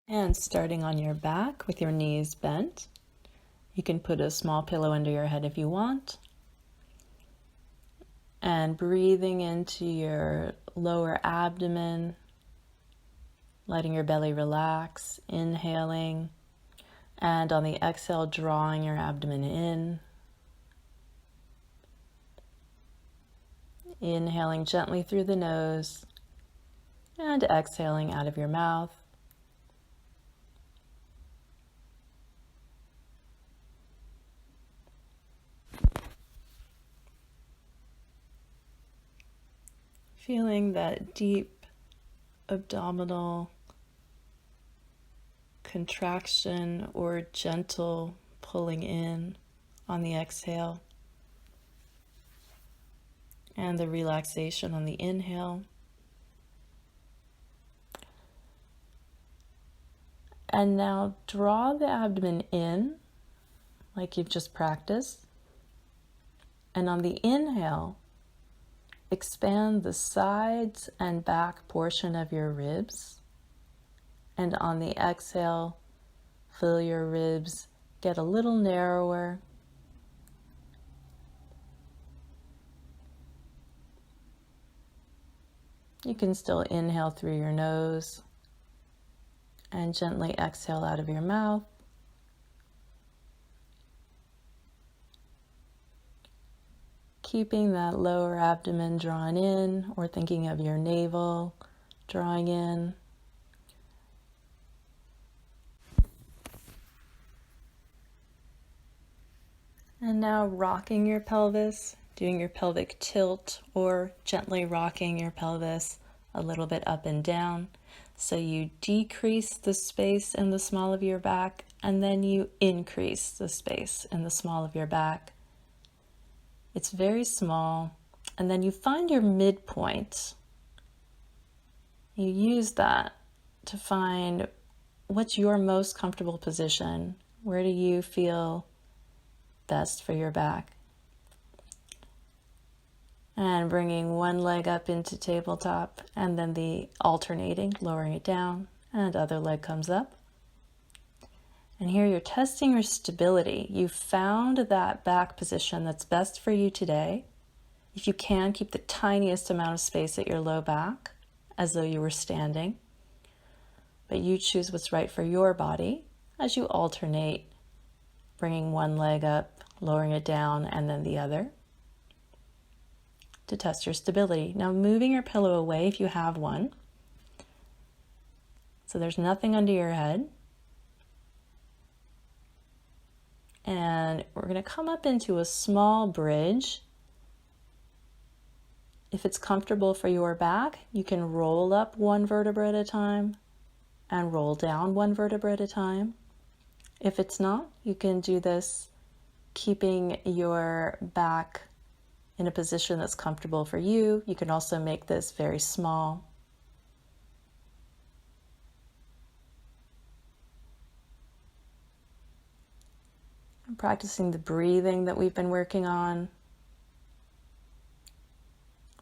And starting on your back with your knees bent. You can put a small pillow under your head if you want. And breathing into your lower abdomen, letting your belly relax, inhaling. And on the exhale, drawing your abdomen in. Inhaling gently through the nose and exhaling out of your mouth. Feeling that deep abdominal contraction or gentle pulling in on the exhale, and the relaxation on the inhale. And now draw the abdomen in like you've just practiced. And on the inhale, expand the sides and back portion of your ribs. And on the exhale, feel your ribs get a little narrower. You can still inhale through your nose and gently exhale out of your mouth. Keeping that lower abdomen drawn in, or thinking of your navel drawing in. And now rocking your pelvis, doing your pelvic tilt, or gently rocking your pelvis a little bit up and down. So you decrease the space in the small of your back, and then you increase the space in the small of your back. It's very small, and then you find your midpoint. You use that to find what's your most comfortable position. Where do you feel best for your back? And bringing one leg up into tabletop, and then the alternating, lowering it down, and other leg comes up. And here you're testing your stability. You found that back position that's best for you today. If you can, keep the tiniest amount of space at your low back, as though you were standing. But you choose what's right for your body as you alternate, bringing one leg up, lowering it down, and then the other, to test your stability. Now moving your pillow away if you have one, so there's nothing under your head. And we're going to come up into a small bridge. If it's comfortable for your back, you can roll up one vertebra at a time and roll down one vertebra at a time. If it's not, you can do this keeping your back in a position that's comfortable for you. You can also make this very small. And practicing the breathing that we've been working on.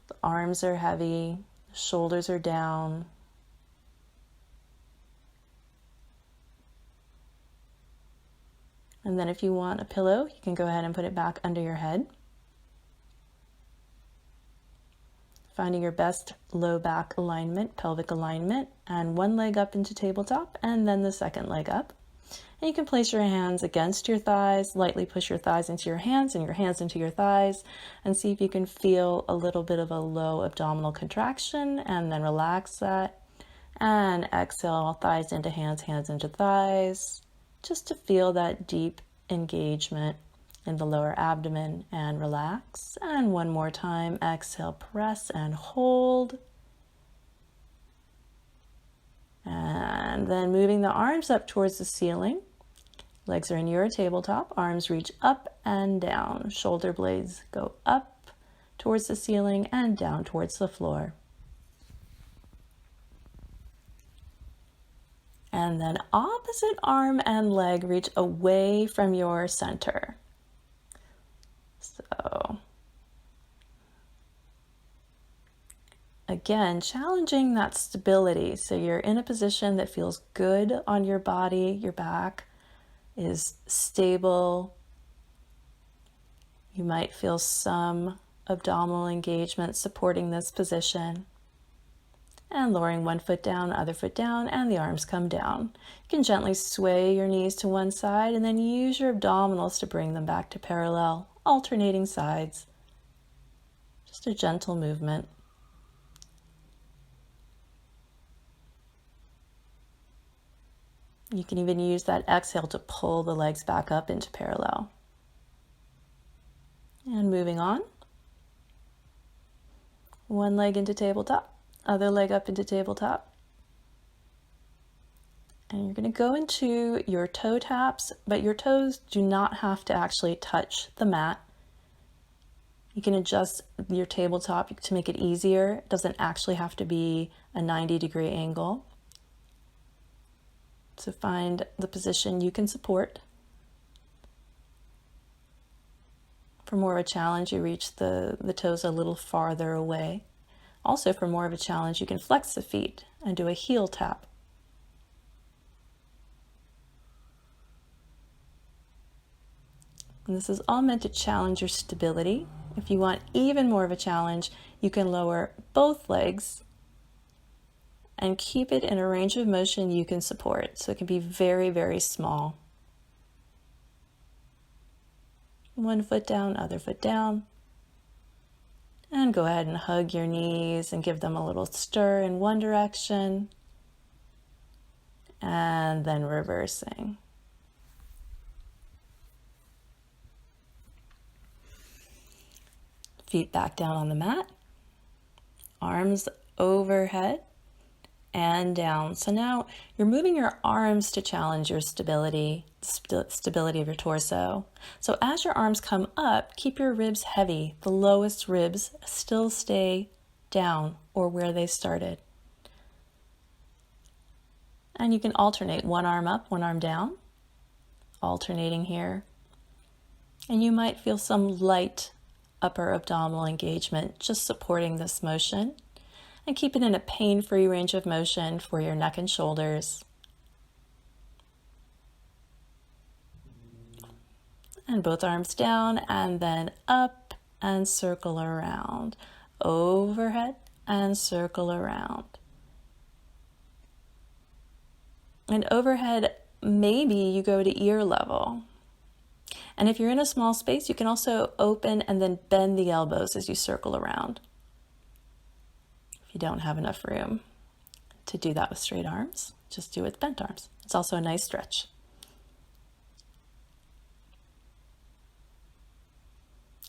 The arms are heavy, the shoulders are down. And then if you want a pillow, you can go ahead and put it back under your head. Finding your best low back alignment, pelvic alignment, and one leg up into tabletop, and then the second leg up. And you can place your hands against your thighs, lightly push your thighs into your hands and your hands into your thighs, and see if you can feel a little bit of a low abdominal contraction, and then relax that. And exhale, thighs into hands, hands into thighs, just to feel that deep engagement in the lower abdomen, and relax. And one more time, exhale, press and hold. And then moving the arms up towards the ceiling. Legs are in your tabletop, arms reach up and down. Shoulder blades go up towards the ceiling and down towards the floor. And then opposite arm and leg reach away from your center. So Again, challenging that stability. So you're in a position that feels good on your body, your back is stable. You might feel some abdominal engagement supporting this position. And lowering one foot down, other foot down, and the arms come down. You can gently sway your knees to one side and then use your abdominals to bring them back to parallel, alternating sides. Just a gentle movement. You can even use that exhale to pull the legs back up into parallel. And moving on. One leg into tabletop, other leg up into tabletop. And you're going to go into your toe taps, but your toes do not have to actually touch the mat. You can adjust your tabletop to make it easier. It doesn't actually have to be a 90-degree angle. So find the position you can support. For more of a challenge, you reach the toes a little farther away. Also, for more of a challenge, you can flex the feet and do a heel tap. And this is all meant to challenge your stability. If you want even more of a challenge, you can lower both legs and keep it in a range of motion you can support. So it can be very, very small. One foot down, other foot down. And go ahead and hug your knees and give them a little stir in one direction. And then reversing. Feet back down on the mat. Arms overhead and down. So now you're moving your arms to challenge your stability of your torso. So as your arms come up, keep your ribs heavy. The lowest ribs still stay down or where they started. And you can alternate one arm up, one arm down, alternating here. And you might feel some light upper abdominal engagement, just supporting this motion. And keep it in a pain-free range of motion for your neck and shoulders. And both arms down and then up and circle around. Overhead and circle around. And overhead, maybe you go to ear level. And if you're in a small space, you can also open and then bend the elbows as you circle around. You don't have enough room to do that with straight arms, just do it with bent arms. It's also a nice stretch.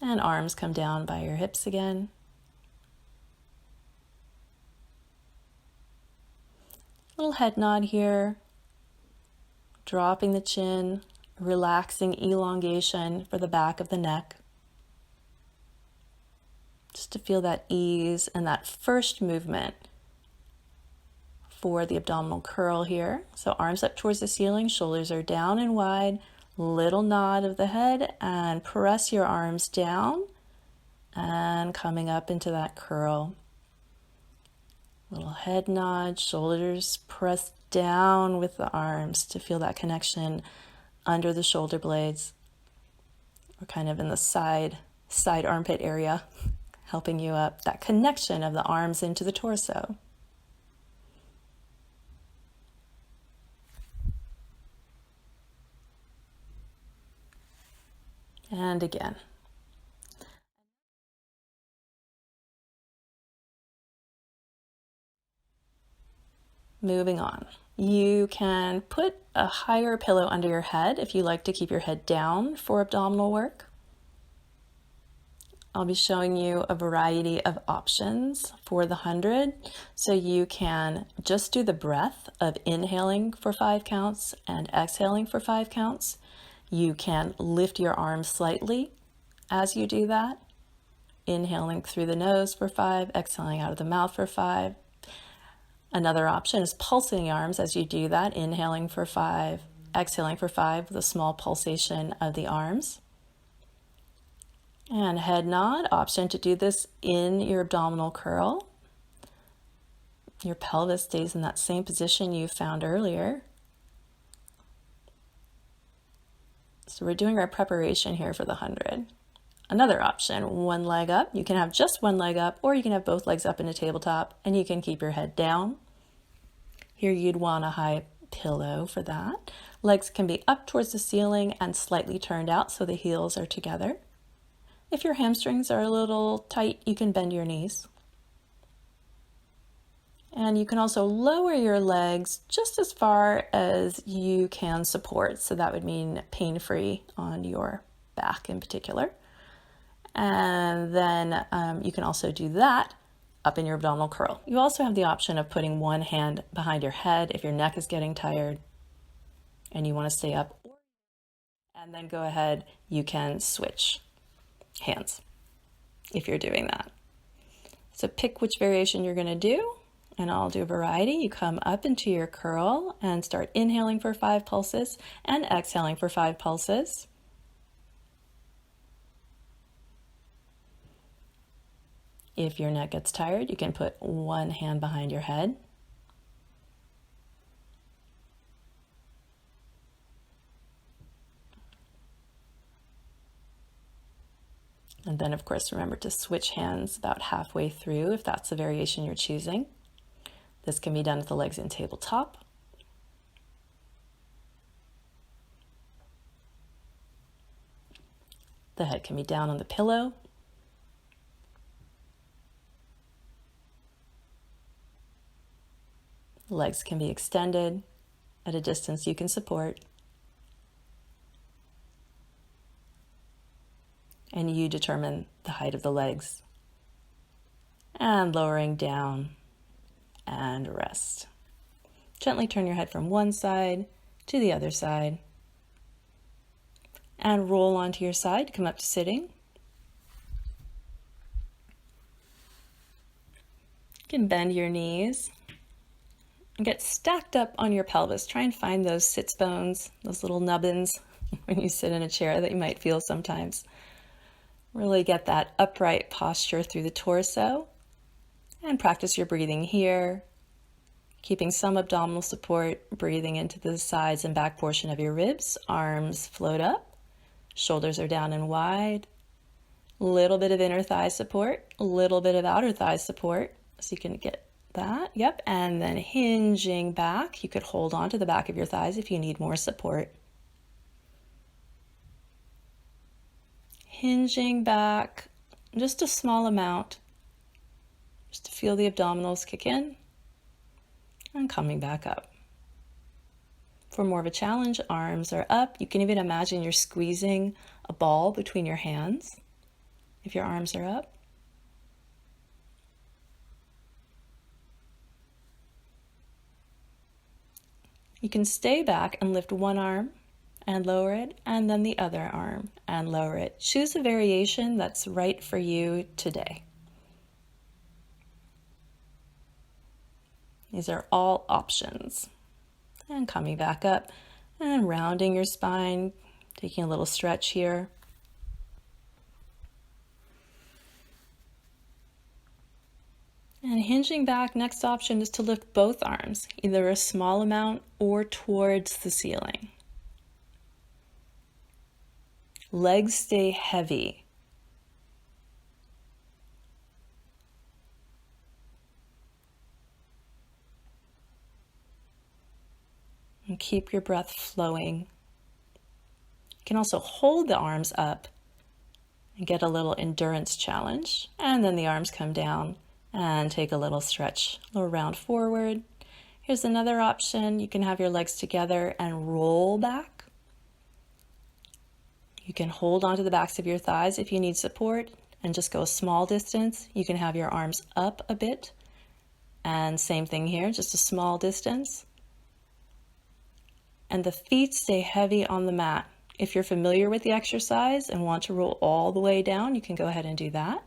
And arms come down by your hips again. Little head nod here, dropping the chin, relaxing elongation for the back of the neck. Just to feel that ease and that first movement for the abdominal curl here. So arms up towards the ceiling, shoulders are down and wide, little nod of the head, and press your arms down and coming up into that curl. Little head nod, shoulders pressed down with the arms to feel that connection under the shoulder blades, or kind of in the side armpit area. Helping you up, that connection of the arms into the torso. And again. Moving on. You can put a higher pillow under your head if you like to keep your head down for abdominal work. I'll be showing you a variety of options for the 100. So you can just do the breath of inhaling for 5 counts and exhaling for 5 counts. You can lift your arms slightly as you do that, inhaling through the nose for 5, exhaling out of the mouth for 5. Another option is pulsing the arms as you do that, inhaling for 5, exhaling for 5 with a small pulsation of the arms. And head nod, option to do this in your abdominal curl. Your pelvis stays in that same position you found earlier. So we're doing our preparation here for the 100. Another option, one leg up. You can have just one leg up, or you can have both legs up in a tabletop, and you can keep your head down. Here you'd want a high pillow for that. Legs can be up towards the ceiling and slightly turned out so the heels are together. If your hamstrings are a little tight, you can bend your knees. And you can also lower your legs just as far as you can support. So that would mean pain-free on your back in particular. And then you can also do that up in your abdominal curl. You also have the option of putting one hand behind your head if your neck is getting tired and you want to stay up. And then go ahead, you can switch hands if you're doing that. So pick which variation you're going to do, and I'll do a variety. You come up into your curl and start inhaling for 5 pulses and exhaling for 5 pulses. If your neck gets tired, you can put one hand behind your head. And then, of course, remember to switch hands about halfway through if that's the variation you're choosing. This can be done with the legs in tabletop. The head can be down on the pillow. The legs can be extended at a distance you can support. And you determine the height of the legs. And lowering down and rest. Gently turn your head from one side to the other side. And roll onto your side, come up to sitting. You can bend your knees and get stacked up on your pelvis. Try and find those sits bones, those little nubbins when you sit in a chair that you might feel sometimes. Really get that upright posture through the torso and practice your breathing here, keeping some abdominal support, breathing into the sides and back portion of your ribs. Arms float up, shoulders are down and wide. Little bit of inner thigh support, a little bit of outer thigh support, so you can get that. Yep, and then hinging back. You could hold on to the back of your thighs if you need more support. Hinging back just a small amount, just to feel the abdominals kick in, and coming back up. For more of a challenge, arms are up. You can even imagine you're squeezing a ball between your hands if your arms are up. You can stay back and lift one arm and lower it, and then the other arm and lower it. Choose a variation that's right for you today. These are all options. And coming back up and rounding your spine, taking a little stretch here. And hinging back, next option is to lift both arms, either a small amount or towards the ceiling. Legs stay heavy. And keep your breath flowing. You can also hold the arms up and get a little endurance challenge. And then the arms come down and take a little stretch, a little round forward. Here's another option. You can have your legs together and roll back. You can hold onto the backs of your thighs if you need support and just go a small distance. You can have your arms up a bit. And same thing here, just a small distance. And the feet stay heavy on the mat. If you're familiar with the exercise and want to roll all the way down, you can go ahead and do that.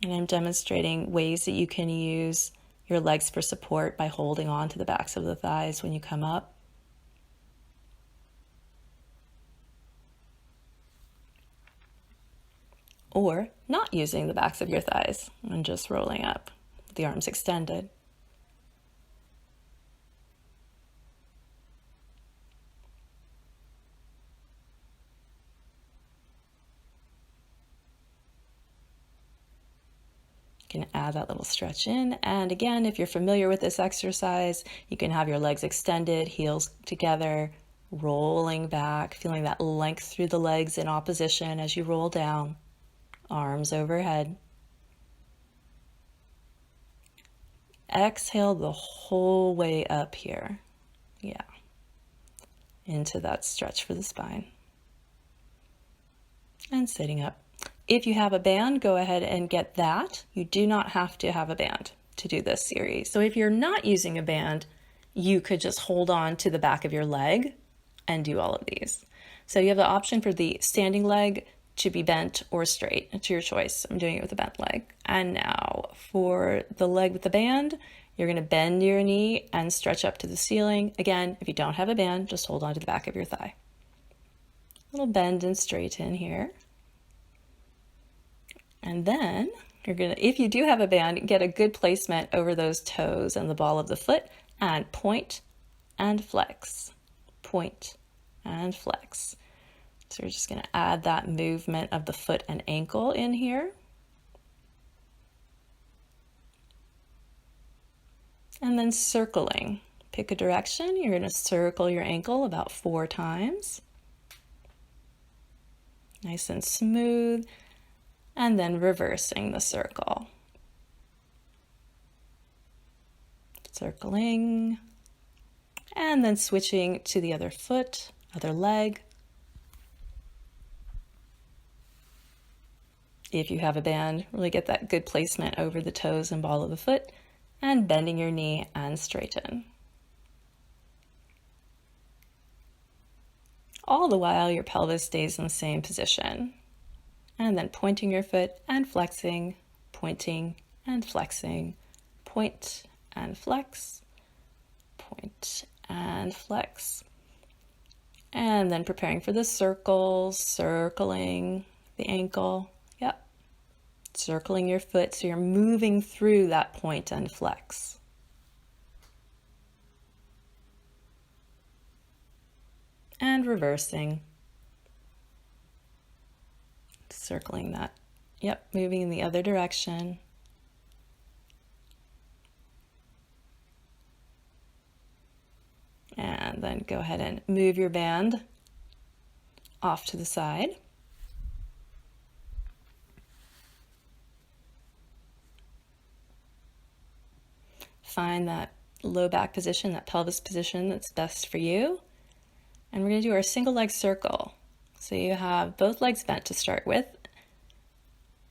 And I'm demonstrating ways that you can use your legs for support by holding on to the backs of the thighs when you come up. or not using the backs of your thighs and just rolling up, with the arms extended. You can add that little stretch in. And again, if you're familiar with this exercise, you can have your legs extended, heels together, rolling back, feeling that length through the legs in opposition as you roll down, arms overhead. Exhale the whole way up here. Yeah. Into that stretch for the spine. And sitting up. If you have a band, go ahead and get that. You do not have to have a band to do this series. So if you're not using a band, you could just hold on to the back of your leg and do all of these. So you have the option for the standing leg to be bent or straight. It's your choice. I'm doing it with a bent leg. And now for the leg with the band, you're going to bend your knee and stretch up to the ceiling. Again, if you don't have a band, just hold on to the back of your thigh. Little bend and straighten here. And then you're going to, if you do have a band, get a good placement over those toes and the ball of the foot and point and flex, point and flex. So we're just going to add that movement of the foot and ankle in here. And then circling. Pick a direction. You're going to circle your ankle about 4 times. Nice and smooth. And then reversing the circle. Circling. And then switching to the other foot, other leg. If you have a band, really get that good placement over the toes and ball of the foot, and bending your knee and straighten. All the while your pelvis stays in the same position. And then pointing your foot and flexing, pointing and flexing, point and flex, point and flex. And then preparing for the circles, circling the ankle. Yep. Circling your foot so you're moving through that point and flex. And reversing. Circling that. Yep, moving in the other direction. And then go ahead and move your band off to the side. Find that low back position, that pelvis position that's best for you. And we're going to do our single leg circle. So you have both legs bent to start with.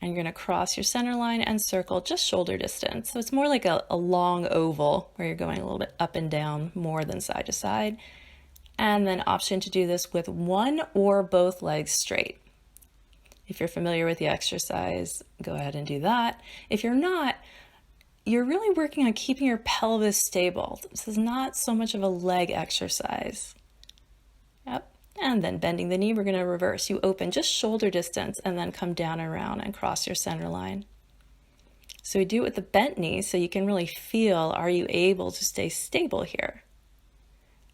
And you're going to cross your center line and circle just shoulder distance. So it's more like a long oval where you're going a little bit up and down more than side to side. And then option to do this with one or both legs straight. If you're familiar with the exercise, go ahead and do that. If you're not, you're really working on keeping your pelvis stable. This is not so much of a leg exercise. Yep. And then bending the knee, we're going to reverse. You open just shoulder distance and then come down and around and cross your center line. So we do it with the bent knee so you can really feel, are you able to stay stable here?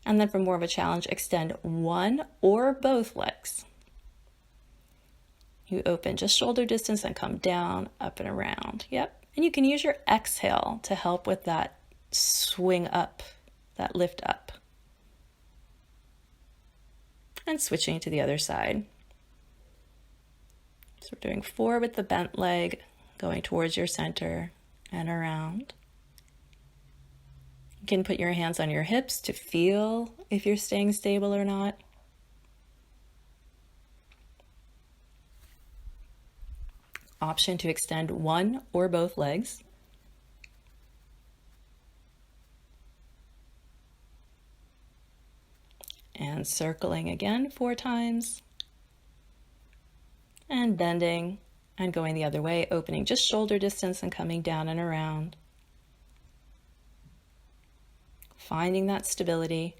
And then for more of a challenge, extend one or both legs. You open just shoulder distance and come down, up and around. Yep. And you can use your exhale to help with that swing up, that lift up. And switching to the other side. So we're doing 4 with the bent leg, going towards your center and around. You can put your hands on your hips to feel if you're staying stable or not. Option to extend one or both legs. And circling again 4 times. And bending and going the other way, opening just shoulder distance and coming down and around. Finding that stability.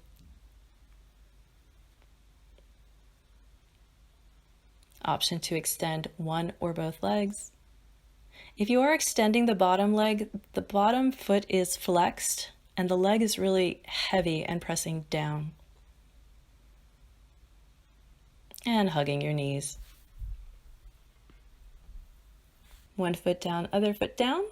Option to extend one or both legs. If you are extending the bottom leg, the bottom foot is flexed and the leg is really heavy and pressing down. And hugging your knees. One foot down, other foot down.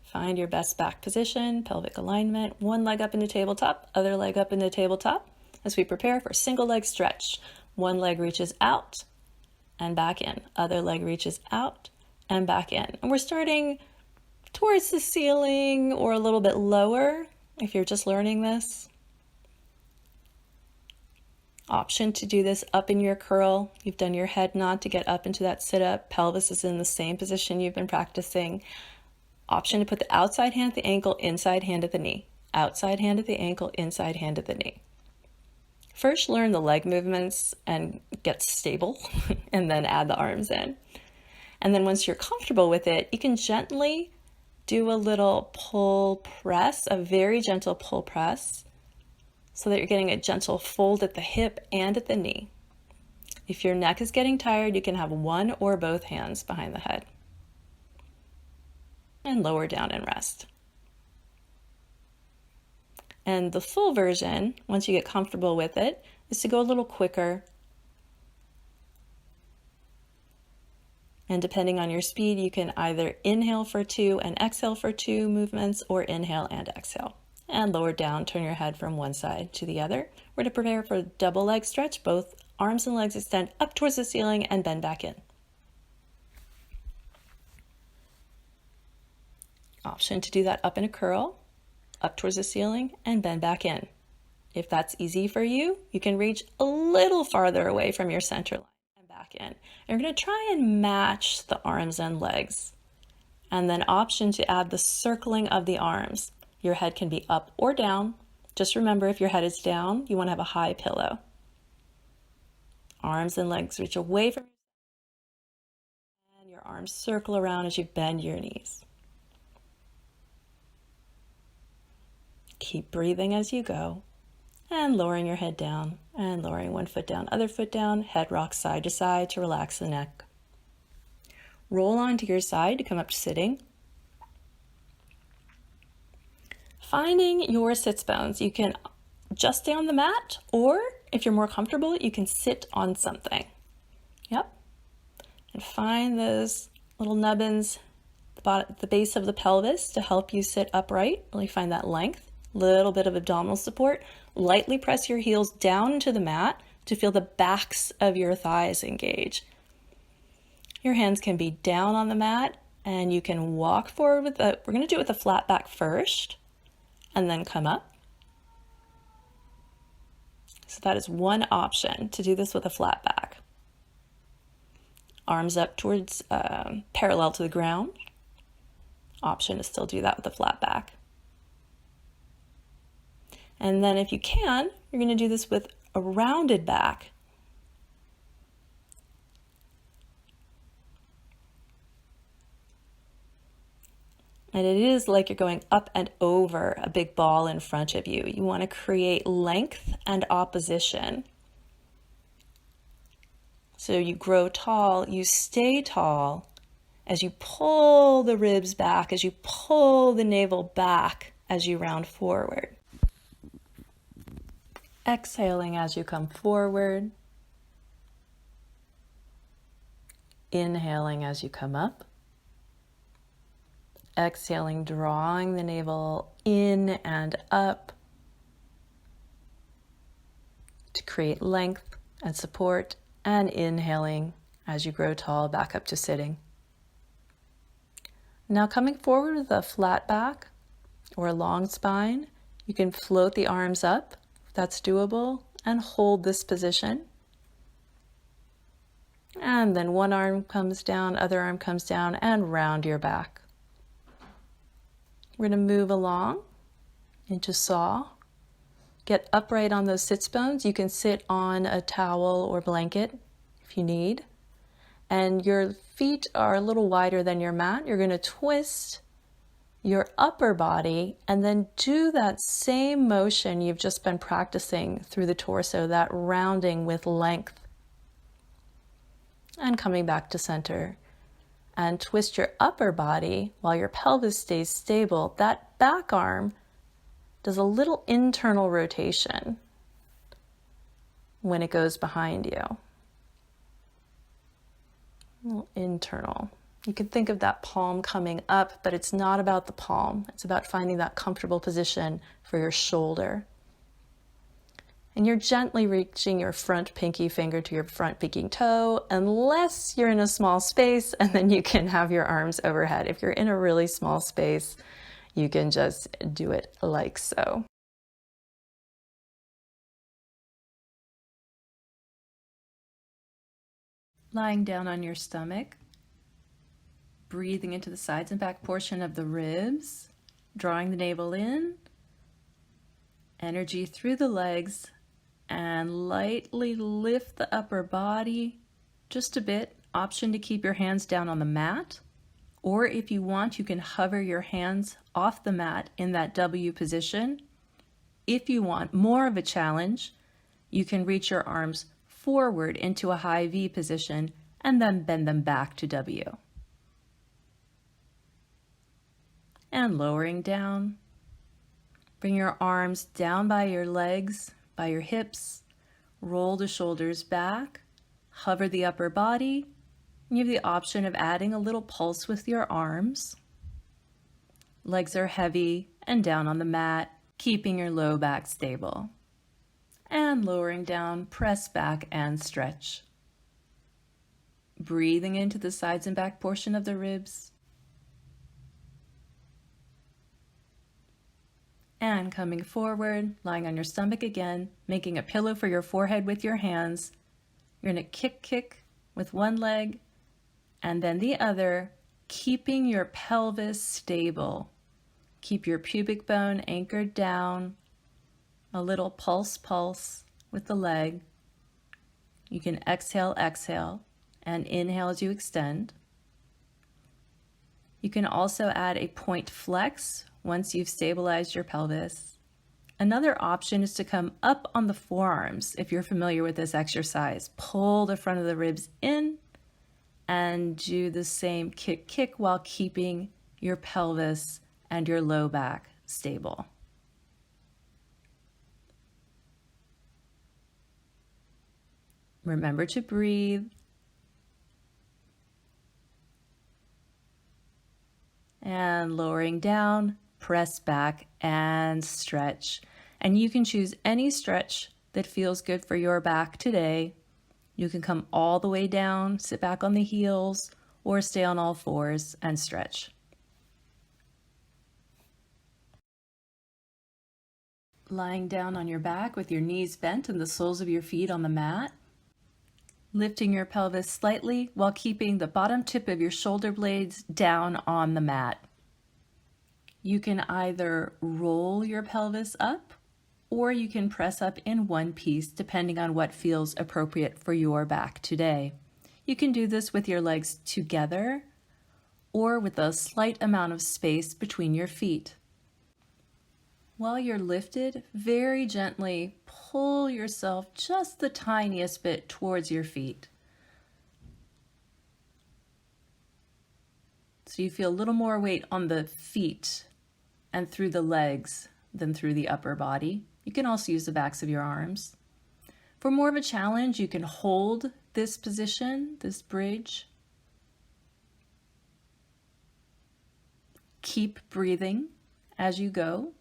Find your best back position, pelvic alignment. One leg up into tabletop, other leg up into tabletop. As we prepare for single leg stretch, one leg reaches out and back in. Other leg reaches out and back in. And we're starting towards the ceiling or a little bit lower if you're just learning this. Option to do this up in your curl. You've done your head nod to get up into that sit-up. Pelvis is in the same position you've been practicing. Option to put the outside hand at the ankle, inside hand at the knee. Outside hand at the ankle, inside hand at the knee. First, learn the leg movements and get stable, and then add the arms in. And then once you're comfortable with it, you can gently do a little pull press, a very gentle pull press, so that you're getting a gentle fold at the hip and at the knee. If your neck is getting tired, you can have one or both hands behind the head. And lower down and rest. And the full version, once you get comfortable with it, is to go a little quicker. And depending on your speed, you can either inhale for 2 and exhale for 2 movements, or inhale and exhale. And lower down, turn your head from one side to the other. We're going to prepare for a double leg stretch. Both arms and legs extend up towards the ceiling and bend back in. Option to do that up in a curl, up towards the ceiling and bend back in. If that's easy for you, you can reach a little farther away from your center line and back in. And you're going to try and match the arms and legs. And then option to add the circling of the arms. Your head can be up or down. Just remember, if your head is down, you want to have a high pillow. Arms and legs reach away from you, and your arms circle around as you bend your knees. Keep breathing as you go, and lowering your head down, and lowering one foot down, other foot down, head rocks side to side to relax the neck. Roll onto your side to come up to sitting. Finding your sits bones, you can just stay on the mat, or if you're more comfortable, you can sit on something. Yep. And find those little nubbins at the base of the pelvis to help you sit upright. Really find that length. Little bit of abdominal support. Lightly press your heels down into the mat to feel the backs of your thighs engage. Your hands can be down on the mat, and you can walk forward with we're going to do it with a flat back first, and then come up. So that is one option, to do this with a flat back. Arms up towards parallel to the ground. Option to still do that with a flat back. And then if you can, you're going to do this with a rounded back. And it is like you're going up and over a big ball in front of you. You want to create length and opposition. So you grow tall, you stay tall as you pull the ribs back, as you pull the navel back as you round forward. Exhaling as you come forward. Inhaling as you come up. Exhaling, drawing the navel in and up to create length and support, and inhaling as you grow tall back up to sitting. Now coming forward with a flat back or a long spine, you can float the arms up. That's doable, and hold this position. And then one arm comes down, other arm comes down, and round your back. We're going to move along into saw. Get upright on those sits bones. You can sit on a towel or blanket if you need. And your feet are a little wider than your mat. You're going to twist your upper body and then do that same motion you've just been practicing through the torso, that rounding with length. And coming back to center. And twist your upper body while your pelvis stays stable. That back arm does a little internal rotation when it goes behind you. A little internal. You can think of that palm coming up, but it's not about the palm. It's about finding that comfortable position for your shoulder. And you're gently reaching your front pinky finger to your front pinky toe, unless you're in a small space, and then you can have your arms overhead. If you're in a really small space, you can just do it like so. Lying down on your stomach, breathing into the sides and back portion of the ribs, drawing the navel in, energy through the legs, and lightly lift the upper body just a bit. Option to keep your hands down on the mat, or if you want, you can hover your hands off the mat in that W position. If you want more of a challenge, you can reach your arms forward into a high V position and then bend them back to W. And lowering down. Bring your arms down by your legs, by your hips, roll the shoulders back, hover the upper body. You have the option of adding a little pulse with your arms. Legs are heavy and down on the mat, keeping your low back stable. And lowering down, press back and stretch. Breathing into the sides and back portion of the ribs. And coming forward, lying on your stomach again, making a pillow for your forehead with your hands. You're going to kick with one leg and then the other, keeping your pelvis stable. Keep your pubic bone anchored down. A little pulse with the leg. You can exhale, and inhale as you extend. You can also add a point flex once you've stabilized your pelvis. Another option is to come up on the forearms if you're familiar with this exercise. Pull the front of the ribs in and do the same kick while keeping your pelvis and your low back stable. Remember to breathe. And lowering down, press back and stretch. And you can choose any stretch that feels good for your back today. You can come all the way down, sit back on the heels, or stay on all fours and stretch. Lying down on your back with your knees bent and the soles of your feet on the mat. Lifting your pelvis slightly while keeping the bottom tip of your shoulder blades down on the mat. You can either roll your pelvis up or you can press up in one piece depending on what feels appropriate for your back today. You can do this with your legs together or with a slight amount of space between your feet. While you're lifted, very gently pull yourself just the tiniest bit towards your feet. So you feel a little more weight on the feet and through the legs than through the upper body. You can also use the backs of your arms. For more of a challenge, you can hold this position, this bridge. Keep breathing as you go.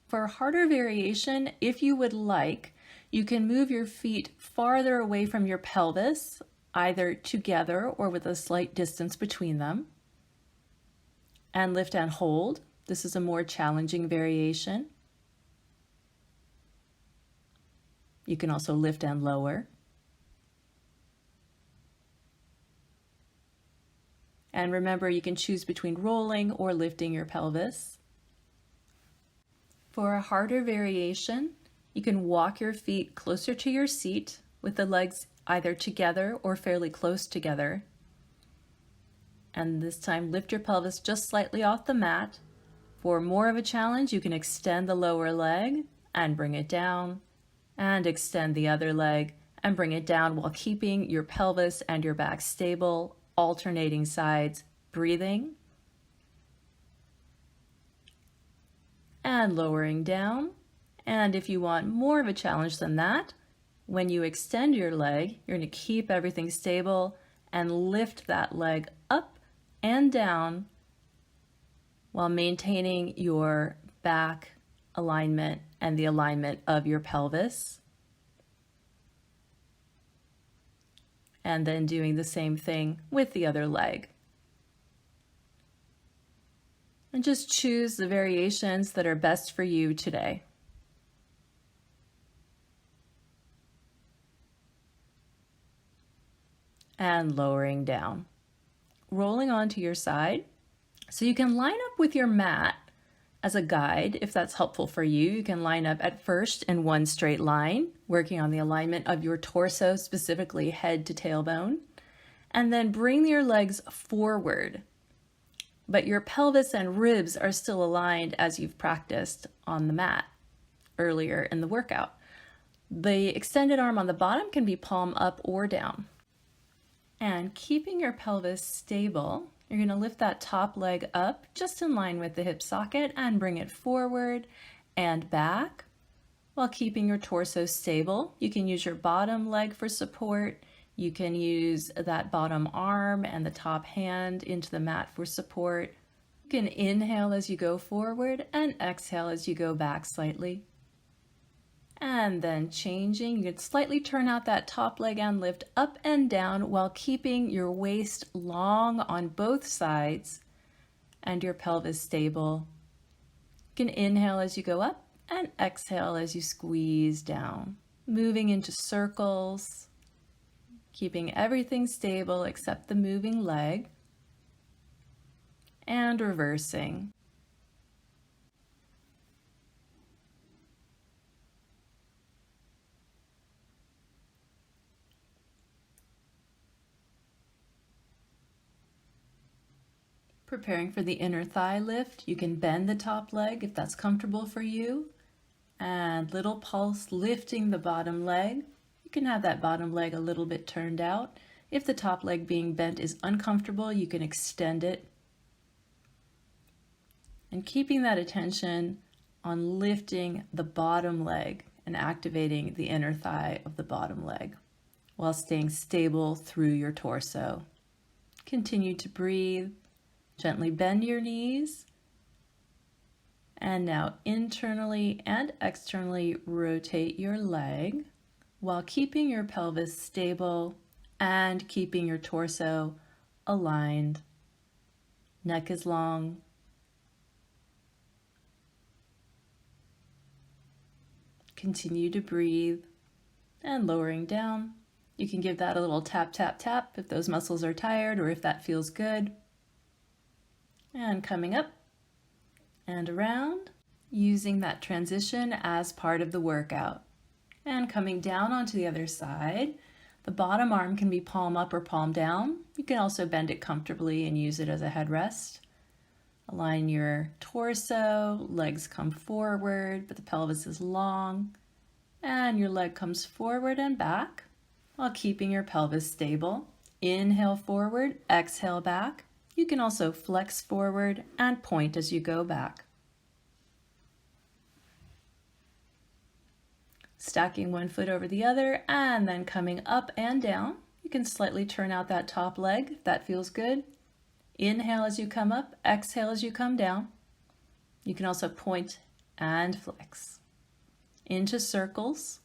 For a harder variation, if you would like, you can move your feet farther away from your pelvis, either together or with a slight distance between them. And lift and hold. This is a more challenging variation. You can also lift and lower. And remember, you can choose between rolling or lifting your pelvis. For a harder variation, you can walk your feet closer to your seat with the legs either together or fairly close together. And this time, lift your pelvis just slightly off the mat. For more of a challenge, you can extend the lower leg and bring it down And extend the other leg and bring it down while keeping your pelvis and your back stable, alternating sides, breathing. And lowering down. And if you want more of a challenge than that, when you extend your leg, you're going to keep everything stable and lift that leg up and down while maintaining your back alignment and the alignment of your pelvis. And then doing the same thing with the other leg. And just choose the variations that are best for you today. And lowering down. Rolling onto your side. So you can line up with your mat as a guide if that's helpful for you. You can line up at first in one straight line, working on the alignment of your torso, specifically head to tailbone. And then bring your legs forward. But your pelvis and ribs are still aligned as you've practiced on the mat earlier in the workout. The extended arm on the bottom can be palm up or down. And keeping your pelvis stable, you're going to lift that top leg up just in line with the hip socket and bring it forward and back while keeping your torso stable. You can use your bottom leg for support. You can use that bottom arm and the top hand into the mat for support. You can inhale as you go forward and exhale as you go back slightly. And then changing, you can slightly turn out that top leg and lift up and down while keeping your waist long on both sides and your pelvis stable. You can inhale as you go up and exhale as you squeeze down. Moving into circles, keeping everything stable except the moving leg, and reversing. Preparing for the inner thigh lift, you can bend the top leg if that's comfortable for you. And little pulse lifting the bottom leg. You can have that bottom leg a little bit turned out. If the top leg being bent is uncomfortable, you can extend it. And keeping that attention on lifting the bottom leg and activating the inner thigh of the bottom leg while staying stable through your torso. Continue to breathe. Gently bend your knees. And now internally and externally rotate your leg while keeping your pelvis stable and keeping your torso aligned. Neck is long. Continue to breathe and lowering down. You can give that a little tap, tap, tap if those muscles are tired or if that feels good. And coming up and around, using that transition as part of the workout. And coming down onto the other side, the bottom arm can be palm up or palm down. You can also bend it comfortably and use it as a headrest. Align your torso, legs come forward, but the pelvis is long. And your leg comes forward and back while keeping your pelvis stable. Inhale forward, exhale back. You can also flex forward and point as you go back. Stacking one foot over the other and then coming up and down. You can slightly turn out that top leg if that feels good. Inhale as you come up, exhale as you come down. You can also point and flex. Into circles.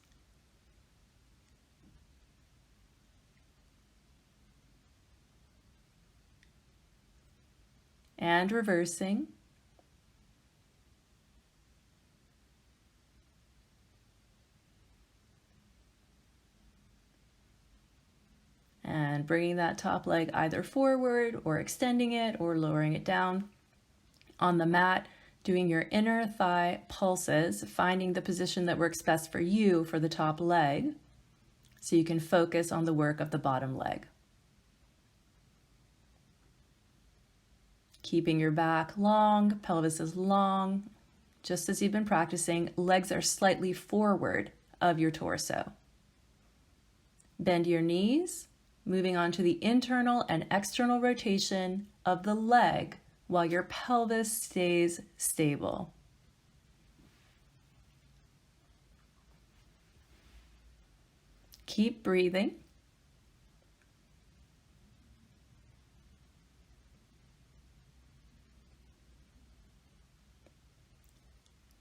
And reversing. And bringing that top leg either forward or extending it or lowering it down. On the mat, doing your inner thigh pulses, finding the position that works best for you for the top leg so you can focus on the work of the bottom leg. Keeping your back long, pelvis is long. Just as you've been practicing, legs are slightly forward of your torso. Bend your knees, moving on to the internal and external rotation of the leg while your pelvis stays stable. Keep breathing.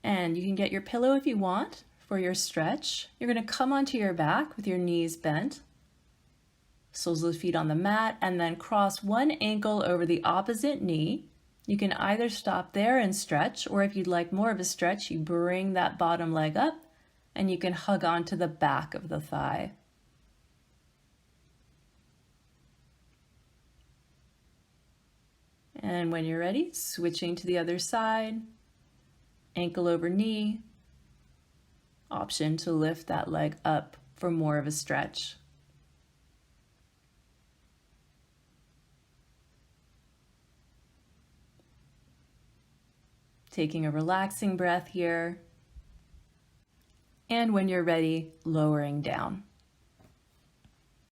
And you can get your pillow if you want for your stretch. You're going to come onto your back with your knees bent, soles of the feet on the mat, and then cross one ankle over the opposite knee. You can either stop there and stretch, or if you'd like more of a stretch, you bring that bottom leg up and you can hug onto the back of the thigh. And when you're ready, switching to the other side, ankle over knee, option to lift that leg up for more of a stretch. Taking a relaxing breath here. And when you're ready, lowering down.